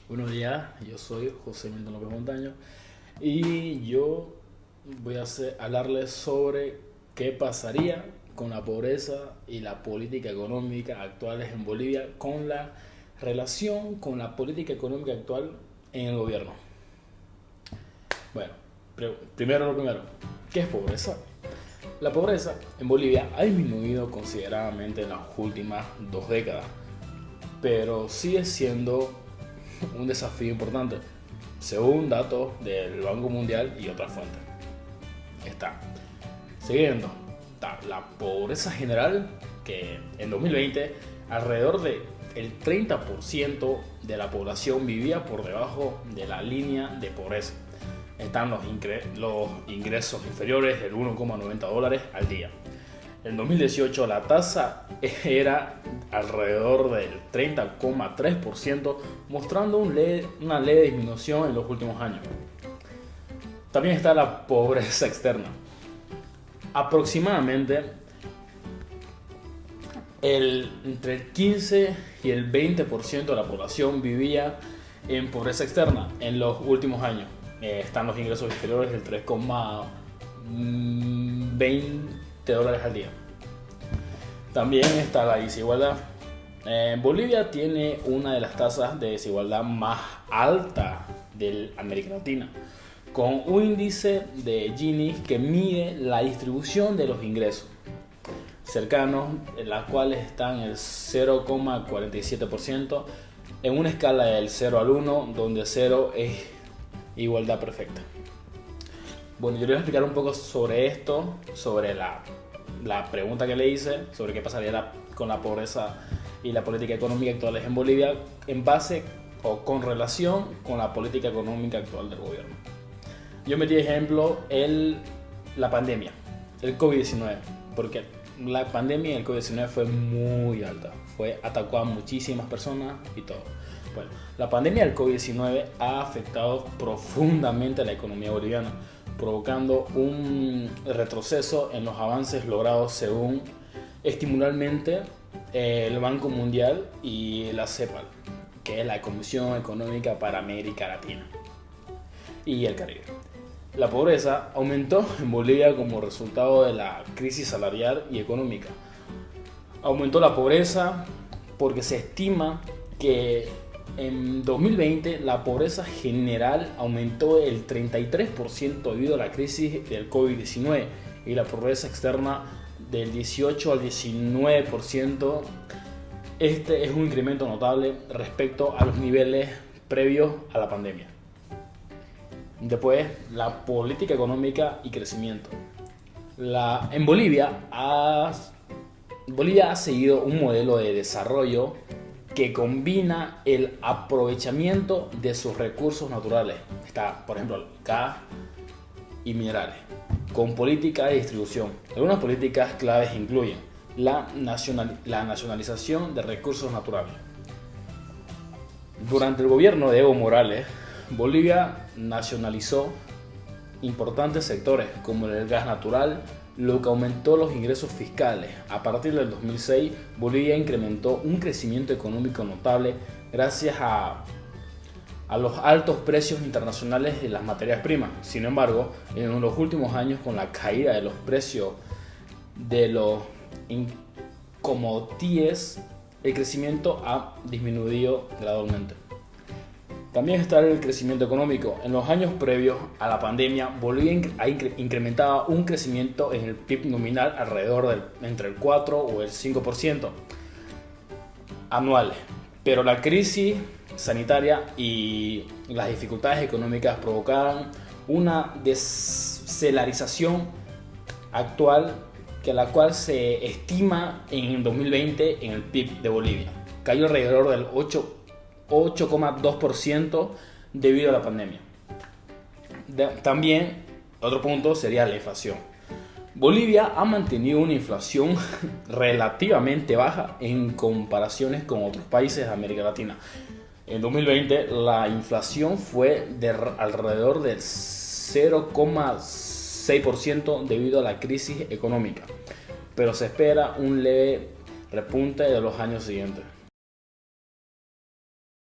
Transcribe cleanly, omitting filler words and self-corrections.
Buenos días, yo soy José Milton López Montaño y yo voy a hablarles sobre qué pasaría con la pobreza y la política económica actuales en Bolivia con la relación con la política económica actual en el gobierno. Bueno, primero lo primero, ¿qué es pobreza? La pobreza en Bolivia ha disminuido considerablemente en las últimas 2 décadas, pero sigue siendo un desafío importante, según datos del Banco Mundial y otras fuentes. Está. Siguiendo, está la pobreza general, que en 2020 alrededor de el 30% de la población vivía por debajo de la línea de pobreza. Están los ingresos inferiores del 1,90 dólares al día. En 2018 la tasa era alrededor del 30,3%, mostrando una leve disminución en los últimos años. También está la pobreza externa. Aproximadamente entre el 15 y el 20% de la población vivía en pobreza externa en los últimos años. Están los ingresos inferiores del 3,20 dólares al día. También está la desigualdad. Bolivia tiene una de las tasas de desigualdad más alta de América Latina, con un índice de Gini que mide la distribución de los ingresos cercanos, en las cuales están el 0,47%, en una escala del 0 al 1, donde 0 es igualdad perfecta. Bueno, yo les voy a explicar un poco sobre esto, sobre la pregunta que le hice, sobre qué pasaría con la pobreza y la política económica actuales en Bolivia, en base o con relación con la política económica actual del gobierno. Yo metí de ejemplo la pandemia, el COVID-19, porque la pandemia del COVID-19 fue muy alta, atacó a muchísimas personas y todo. Bueno, la pandemia del COVID-19 ha afectado profundamente a la economía boliviana, provocando un retroceso en los avances logrados según estimularmente el Banco Mundial y la CEPAL, que es la Comisión Económica para América Latina y el Caribe. La pobreza aumentó en Bolivia como resultado de la crisis salarial y económica. Aumentó la pobreza porque se estima que en 2020 la pobreza general aumentó el 33% debido a la crisis del COVID-19 y la pobreza externa del 18 al 19%. Este es un incremento notable respecto a los niveles previos a la pandemia. Después, la política económica y crecimiento. En Bolivia ha seguido un modelo de desarrollo que combina el aprovechamiento de sus recursos naturales, está por ejemplo el gas y minerales, con política de distribución. Algunas políticas claves incluyen la nacionalización de recursos naturales. Durante el gobierno de Evo Morales, Bolivia nacionalizó importantes sectores como el gas natural, lo que aumentó los ingresos fiscales. A partir del 2006, Bolivia incrementó un crecimiento económico notable gracias a los altos precios internacionales de las materias primas. Sin embargo, en los últimos años, con la caída de los precios de los commodities, el crecimiento ha disminuido gradualmente. También está el crecimiento económico. En los años previos a la pandemia, Bolivia incrementaba un crecimiento en el PIB nominal alrededor entre el 4 o el 5% anuales. Pero la crisis sanitaria y las dificultades económicas provocaron una desaceleración actual, la cual se estima en 2020 en el PIB de Bolivia. Cayó alrededor del 8,2% debido a la pandemia. También otro punto sería la inflación. Bolivia ha mantenido una inflación relativamente baja en comparaciones con otros países de América Latina. En 2020 la inflación fue de alrededor del 0,6% debido a la crisis económica, pero se espera un leve repunte de los años siguientes.